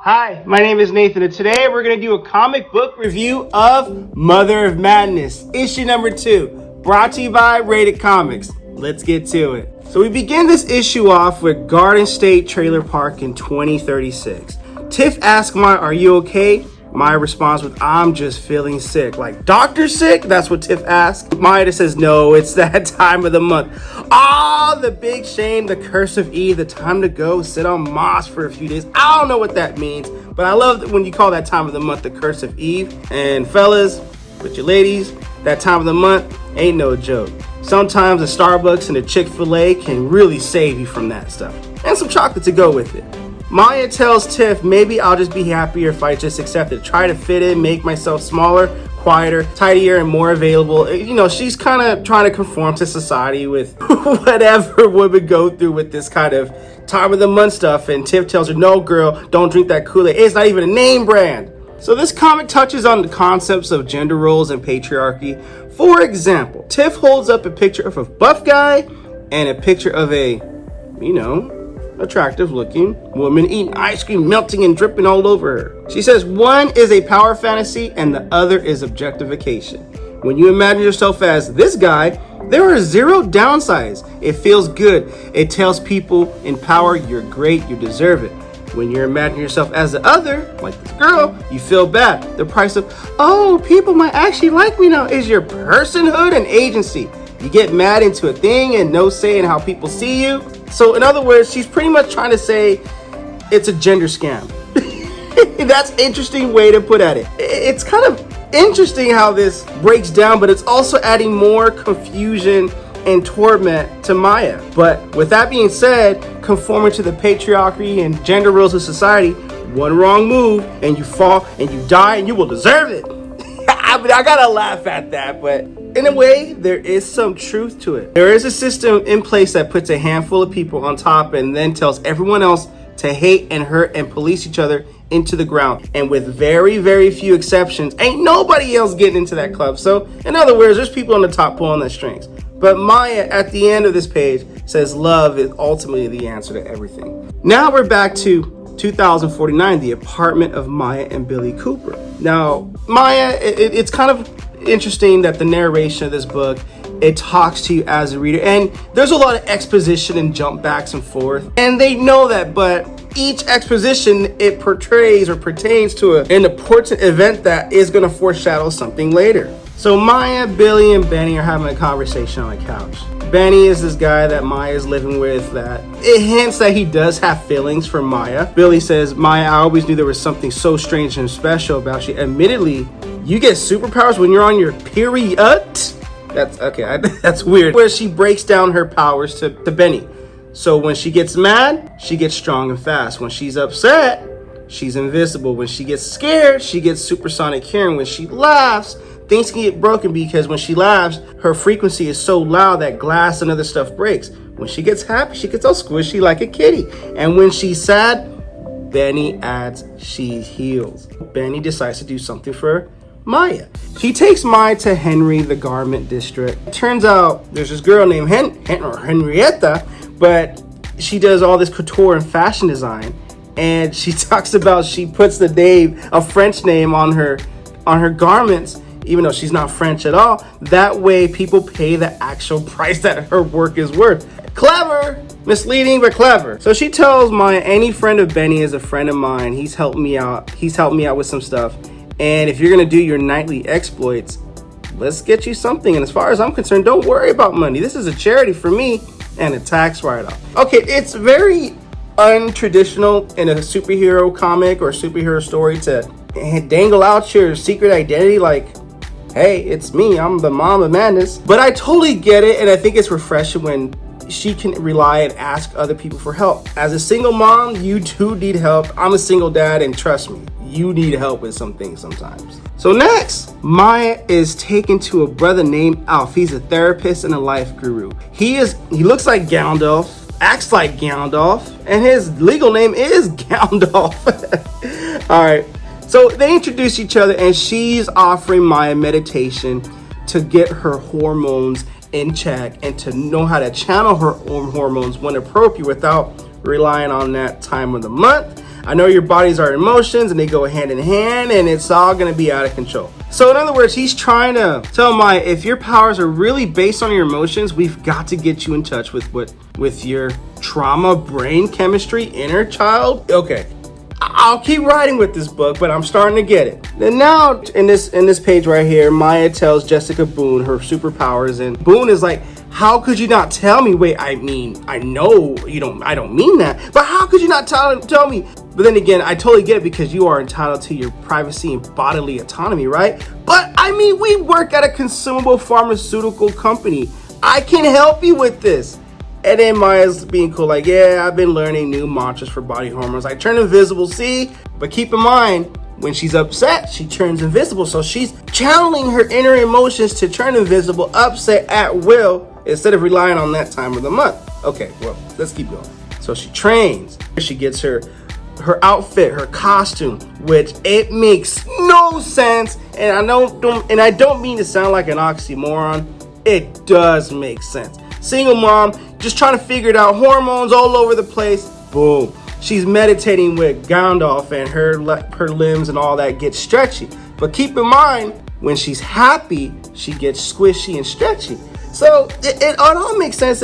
Hi, my name is Nathan, and today we're going to do a comic book review of Mother of Madness, issue number 2, brought to you by Rated Comics. Let's get to it. So we begin this issue off with Garden State Trailer Park in 2036. Tiff asks Maya, "Are you okay?" Maya responds with, "I'm just feeling sick." Like, doctor sick? That's what Tiff asks. Maya says, "No, it's that time of the month." Ah, the big shame, the curse of Eve, the time to go sit on moss for a few days. I don't know what that means, but I love that when you call that time of the month the curse of Eve. And fellas, with your ladies, that time of the month ain't no joke. Sometimes a Starbucks and a Chick-fil-A can really save you from that stuff. And some chocolate to go with it. Maya tells Tiff, "Maybe I'll just be happier if I just accept it. Try to fit in, make myself smaller, quieter, tidier, and more available." You know, she's kind of trying to conform to society with whatever women go through with this kind of time of the month stuff. And Tiff tells her, "No, girl, don't drink that Kool-Aid. It's not even a name brand." So this comic touches on the concepts of gender roles and patriarchy. For example, Tiff holds up a picture of a buff guy and a picture of a, attractive looking woman eating ice cream, melting and dripping all over her. She says one is a power fantasy and the other is objectification. When you imagine yourself as this guy, there are 0 downsides. It feels good. It tells people in power, you're great, you deserve it. When you imagine yourself as the other, like this girl, you feel bad. The price of, oh, people might actually like me now, is your personhood and agency. You get mad into a thing and no say in how people see you. So in other words, she's pretty much trying to say it's a gender scam. That's an interesting way to put at it. It's kind of interesting how this breaks down, but it's also adding more confusion and torment to Maya. But with that being said, conforming to the patriarchy and gender roles of society, one wrong move and you fall and you die and you will deserve it. I mean, I gotta laugh at that, but in a way, there is some truth to it. There is a system in place that puts a handful of people on top and then tells everyone else to hate and hurt and police each other into the ground. And with very, very few exceptions, ain't nobody else getting into that club. So in other words, there's people on the top pulling the strings. But Maya, at the end of this page, says love is ultimately the answer to everything. Now we're back to 2049, the apartment of Maya and Billy Cooper. Now, Maya, it's kind of interesting that the narration of this book, it talks to you as a reader, and there's a lot of exposition and jump backs and forth, and they know that, but each exposition, it portrays or pertains to an important event that is going to foreshadow something later. So Maya, Billy, and Benny are having a conversation on a couch. Benny is this guy that Maya is living with that it hints that he does have feelings for Maya. Billy says, "Maya, I always knew there was something so strange and special about you. Admittedly, you get superpowers when you're on your period?" That's okay. That's weird. Where she breaks down her powers to Benny. So when she gets mad, she gets strong and fast. When she's upset, she's invisible. When she gets scared, she gets supersonic hearing. When she laughs, things can get broken because when she laughs, her frequency is so loud that glass and other stuff breaks. When she gets happy, she gets all squishy like a kitty. And when she's sad, Benny adds, she heals. Benny decides to do something for Maya. She takes Maya to Henry, the garment district. Turns out there's this girl named Henrietta, but she does all this couture and fashion design. And she talks about she puts the name, a French name on her garments, even though she's not French at all. That way people pay the actual price that her work is worth. Clever, misleading, but clever. So she tells Maya, any friend of Benny is a friend of mine. He's helped me out with some stuff. And if you're gonna do your nightly exploits, let's get you something. And as far as I'm concerned, don't worry about money. This is a charity for me and a tax write-off. Okay, it's very untraditional in a superhero comic or superhero story to dangle out your secret identity like, hey, it's me, I'm the mom of madness. But I totally get it, and I think it's refreshing when she can rely and ask other people for help. As a single mom, you do need help. I'm a single dad, and trust me, you need help with some things sometimes. So next, Maya is taken to a brother named Alf. He's a therapist and a life guru. He looks like Gandalf, acts like Gandalf, and his legal name is Gandalf. All right. So they introduce each other, and she's offering Maya meditation to get her hormones in check and to know how to channel her own hormones when appropriate without relying on that time of the month. I know your bodies are emotions and they go hand in hand and it's all gonna be out of control. So in other words, he's trying to tell Maya, if your powers are really based on your emotions, we've got to get you in touch with your trauma, brain chemistry, inner child. Okay, I'll keep writing with this book, but I'm starting to get it. And now in this page right here, Maya tells Jessica Boone her superpowers, and Boone is like, how could you not tell me? Wait, I mean, I know you don't, I don't mean that, but how could you not tell me? But then again, I totally get it because you are entitled to your privacy and bodily autonomy, right? But I mean, we work at a consumable pharmaceutical company. I can help you with this. And then Maya's being cool, like, yeah, I've been learning new mantras for body hormones. I turn invisible, see? But keep in mind, when she's upset, she turns invisible. So she's channeling her inner emotions to turn invisible, upset at will, instead of relying on that time of the month. Okay, well, let's keep going. So she trains. She gets her outfit, her costume, which it makes no sense. And I don't mean to sound like an oxymoron. It does make sense. Single mom, just trying to figure it out. Hormones all over the place. Boom. She's meditating with Gandalf and her limbs and all that gets stretchy. But keep in mind, when she's happy, she gets squishy and stretchy. So it all makes sense.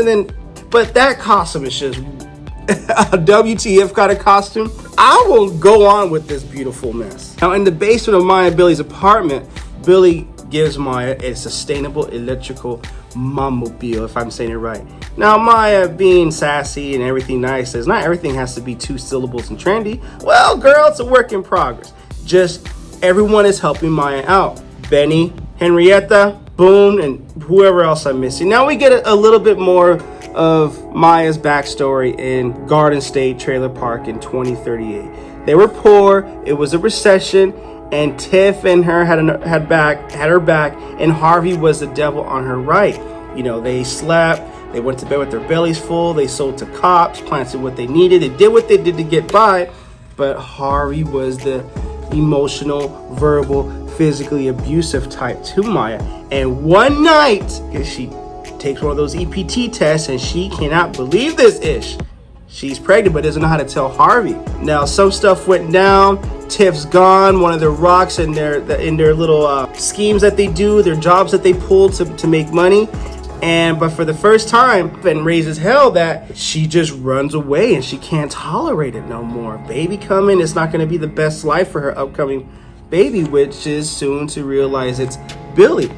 But that costume is just a WTF kind of costume. I will go on with this beautiful mess. Now in the basement of Maya and Billy's apartment, Billy gives Maya a sustainable electrical mobile, if I'm saying it right. Now Maya, being sassy and everything nice, says not everything has to be 2 syllables and trendy. Well, girl, it's a work in progress. Just everyone is helping Maya out. Benny, Henrietta, Boone, and whoever else I'm missing. Now we get a little bit more of Maya's backstory in Garden State Trailer Park in 2038. They were poor, it was a recession, and Tiff and her had her back, and Harvey was the devil on her right. You know, they slept, they went to bed with their bellies full, they sold to cops, planted what they needed, they did what they did to get by, but Harvey was the emotional, verbal, physically abusive type to Maya. And one night, she takes one of those EPT tests and she cannot believe this ish. She's pregnant but doesn't know how to tell Harvey. Now some stuff went down. Tiff's gone. One of their rocks in their little schemes that they do, their jobs that they pull to make money. But for the first time, Ben raises hell that she just runs away and she can't tolerate it no more. Baby coming, it's not going to be the best life for her upcoming baby, which is soon to realize it's Billy.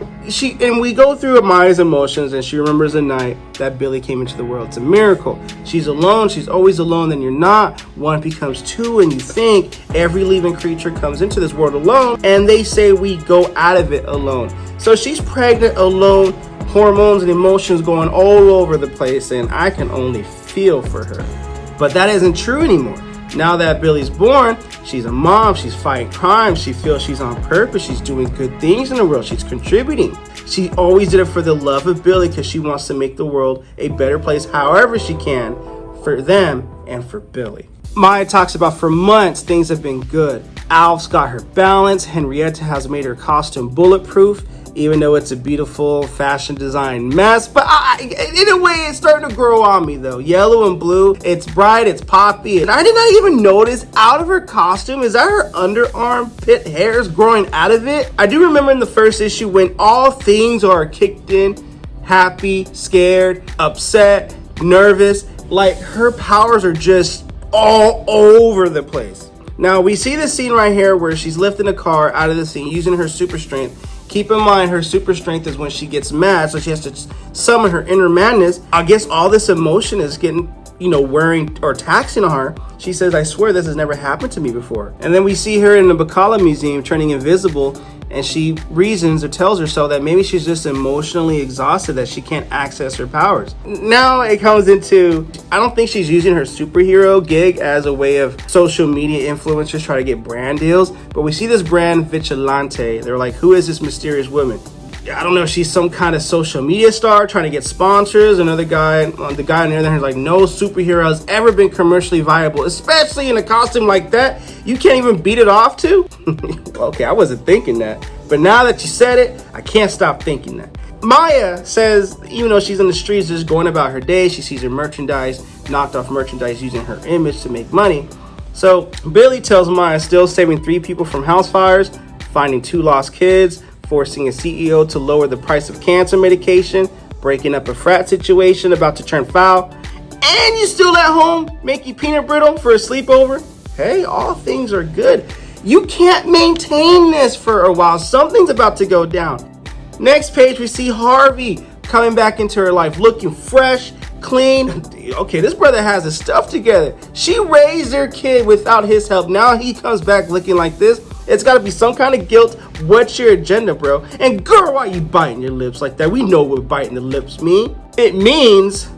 And we go through Maya's emotions, and she remembers the night that Billy came into the world. It's a miracle. She's alone. She's always alone. Then you're not. 1 becomes 2, and you think every living creature comes into this world alone, and they say we go out of it alone. So she's pregnant, alone, hormones and emotions going all over the place, and I can only feel for her. But that isn't true anymore. Now that Billy's born, she's a mom, she's fighting crime, she feels she's on purpose, she's doing good things in the world, she's contributing. She always did it for the love of Billy because she wants to make the world a better place however she can for them and for Billy. Maya talks about for months things have been good. Alf's got her balance, Henrietta has made her costume bulletproof, even though it's a beautiful fashion design mess. But in a way, it's starting to grow on me though. Yellow and blue, it's bright, it's poppy. And I did not even notice out of her costume, is that her underarm pit hairs growing out of it? I do remember in the first issue when all things are kicked in, happy, scared, upset, nervous, like her powers are just all over the place. Now we see this scene right here where she's lifting a car out of the scene using her super strength. Keep in mind, her super strength is when she gets mad, so she has to summon her inner madness. I guess all this emotion is getting, wearing or taxing on her. She says, I swear this has never happened to me before. And then we see her in the Bacala Museum turning invisible, and she reasons or tells herself that maybe she's just emotionally exhausted, that she can't access her powers. Now it comes into, I don't think she's using her superhero gig as a way of social media influencers try to get brand deals, but we see this brand Vigilante. They're like, who is this mysterious woman? I don't know if she's some kind of social media star trying to get sponsors. The guy on the other hand is like, no superhero has ever been commercially viable, especially in a costume like that. You can't even beat it off to? Okay, I wasn't thinking that. But now that you said it, I can't stop thinking that. Maya says, even though she's in the streets just going about her day, she sees her merchandise, knocked off merchandise using her image to make money. So Billy tells Maya still saving 3 people from house fires, finding 2 lost kids, forcing a CEO to lower the price of cancer medication, breaking up a frat situation about to turn foul, and you still at home making peanut brittle for a sleepover. Hey, all things are good. You can't maintain this for a while. Something's about to go down. Next page, we see Harvey coming back into her life, looking fresh, clean. Okay, this brother has his stuff together. She raised their kid without his help. Now he comes back looking like this. It's got to be some kind of guilt. What's your agenda, bro? And girl, why you biting your lips like that? We know what biting the lips mean. It means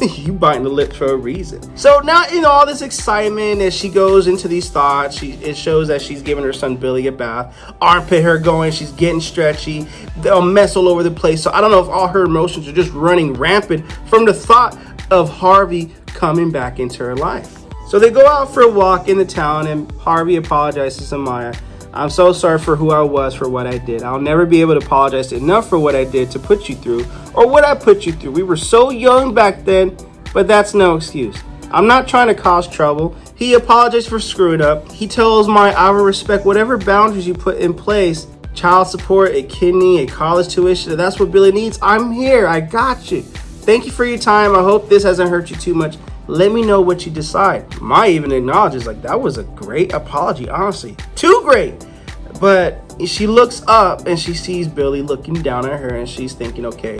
you biting the lips for a reason. So now in all this excitement, as she goes into these thoughts, it shows that she's giving her son Billy a bath. Armpit hair going, she's getting stretchy, a mess all over the place. So I don't know if all her emotions are just running rampant from the thought of Harvey coming back into her life. So they go out for a walk in the town, and Harvey apologizes to Maya. I'm so sorry for who I was, for what I did. I'll never be able to apologize enough for what I did to put you through, or what I put you through. We were so young back then, but that's no excuse. I'm not trying to cause trouble. He apologized for screwing up. He tells Maya, I will respect whatever boundaries you put in place. Child support, a kidney, a college tuition. If that's what Billy needs, I'm here. I got you. Thank you for your time. I hope this hasn't hurt you too much. Let me know what you decide. Maya even acknowledges, like, that was a great apology, honestly. Too great. But she looks up and she sees Billy looking down at her, and she's thinking, okay,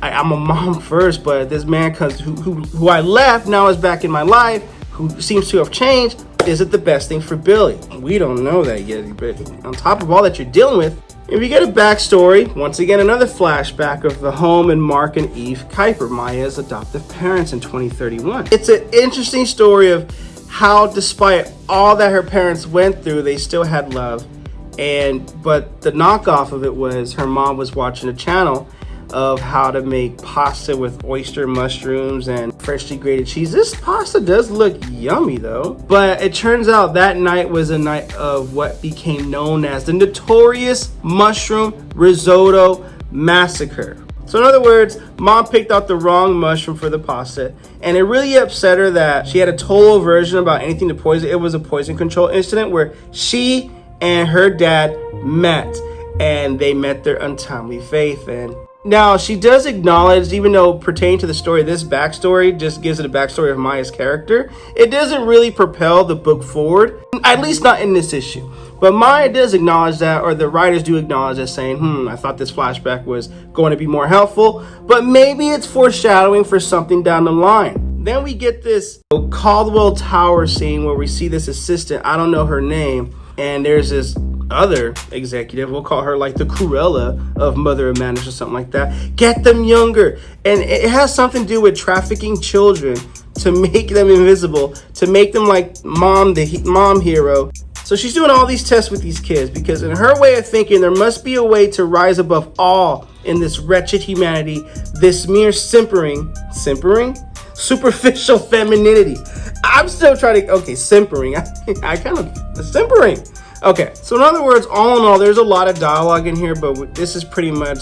I'm a mom first, but this man who I left now is back in my life, who seems to have changed. Is it the best thing for Billy? We don't know that yet, but on top of all that you're dealing with, if you get a backstory, once again, another flashback of the home and Mark and Eve Kuiper, Maya's adoptive parents in 2031. It's an interesting story of how, despite all that her parents went through, they still had love. But the knockoff of it was her mom was watching a channel of how to make pasta with oyster mushrooms and freshly grated cheese. This pasta does look yummy though. But it turns out that night was a night of what became known as the notorious mushroom risotto massacre. So in other words, mom picked out the wrong mushroom for the pasta, and it really upset her that she had a total aversion about anything to poison. It was a poison control incident where she and her dad met, and they met their untimely fate. And now she does acknowledge, even though pertaining to the story, this backstory just gives it a backstory of Maya's character, it doesn't really propel the book forward, at least not in this issue. But Maya does acknowledge that, or the writers do acknowledge that, saying, I thought this flashback was going to be more helpful, but maybe it's foreshadowing for something down the line. Then we get this Caldwell Tower scene where we see this assistant, I don't know her name, and there's this other executive, we'll call her like the Cruella of Mother of Madness or something like that. Get them younger. And it has something to do with trafficking children to make them invisible, to make them like mom, the mom hero. So she's doing all these tests with these kids because in her way of thinking, there must be a way to rise above all in this wretched humanity, this mere simpering, superficial femininity. I'm still trying to, simpering. I kind of, simpering. Okay, so in other words, all in all, there's a lot of dialogue in here, but this is pretty much,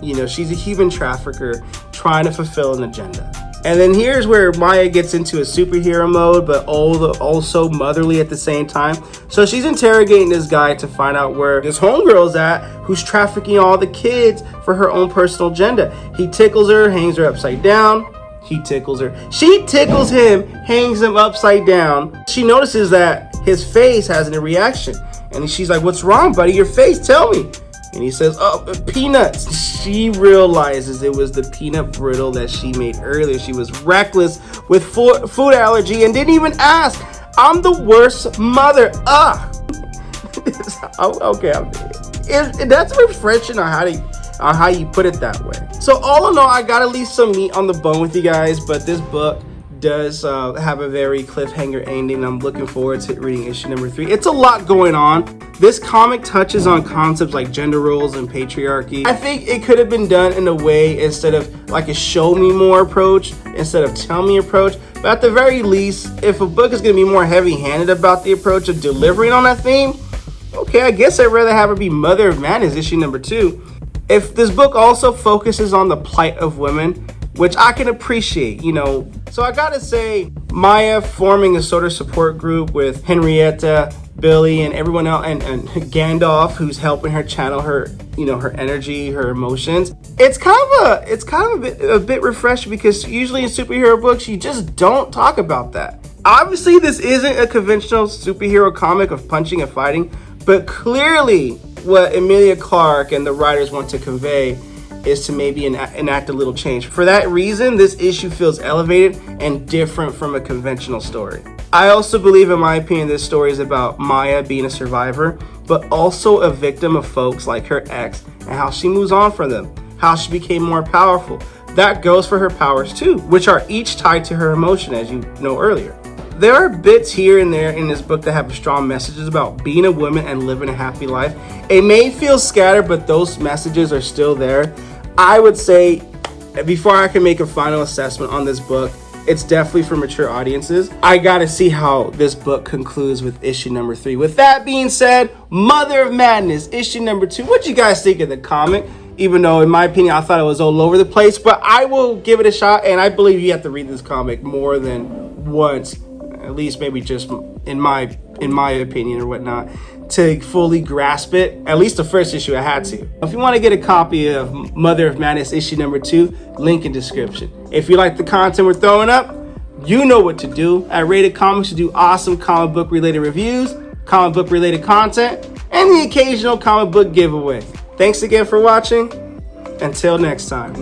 she's a human trafficker trying to fulfill an agenda. And then here's where Maya gets into a superhero mode, but also motherly at the same time. So she's interrogating this guy to find out where this homegirl's at, who's trafficking all the kids for her own personal agenda. He tickles her, hangs her upside down. He tickles her. She tickles him, hangs him upside down. She notices that his face has a reaction. And she's like, what's wrong, buddy? Your face, tell me. And he says, peanuts. She realizes it was the peanut brittle that she made earlier. She was reckless with food allergy and didn't even ask. I'm the worst mother. Okay, that's refreshing on how you put it that way. So all in all, I gotta leave some meat on the bone with you guys, but this book does have a very cliffhanger ending. I'm looking forward to reading issue number 3. It's a lot going on. This comic touches on concepts like gender roles and patriarchy. I think it could have been done in a way instead of like a show me more approach instead of tell me approach. But at the very least, if a book is going to be more heavy-handed about the approach of delivering on that theme, okay, I guess I'd rather have it be Mother of Madness issue number 2. If this book also focuses on the plight of women, which I can appreciate, you know. So I gotta say, Maya forming a sort of support group with Henrietta, Billy, and everyone else, and Gandalf, who's helping her channel her, you know, her energy, her emotions. It's kind of a bit refreshing, because usually in superhero books you just don't talk about that. Obviously, this isn't a conventional superhero comic of punching and fighting, but clearly what Emilia Clarke and the writers want to convey is to maybe enact a little change. For that reason, this issue feels elevated and different from a conventional story. I also believe, in my opinion, this story is about Maya being a survivor, but also a victim of folks like her ex and how she moves on from them, how she became more powerful. That goes for her powers too, which are each tied to her emotion, as you know earlier. There are bits here and there in this book that have strong messages about being a woman and living a happy life. It may feel scattered, but those messages are still there. I would say, before I can make a final assessment on this book, it's definitely for mature audiences. I gotta see how this book concludes with issue number 3. With that being said, Mother of Madness, issue number 2. What you guys think of the comic? Even though, in my opinion, I thought it was all over the place, but I will give it a shot, and I believe you have to read this comic more than once, at least maybe just in my opinion or whatnot, to fully grasp it. At least the first issue I had to. If you want to get a copy of Mother of Madness issue number 2, link in description. If you like the content we're throwing up, you know what to do. At Rated Comics, we do awesome comic book related reviews, comic book related content, and the occasional comic book giveaway. Thanks again for watching. Until next time.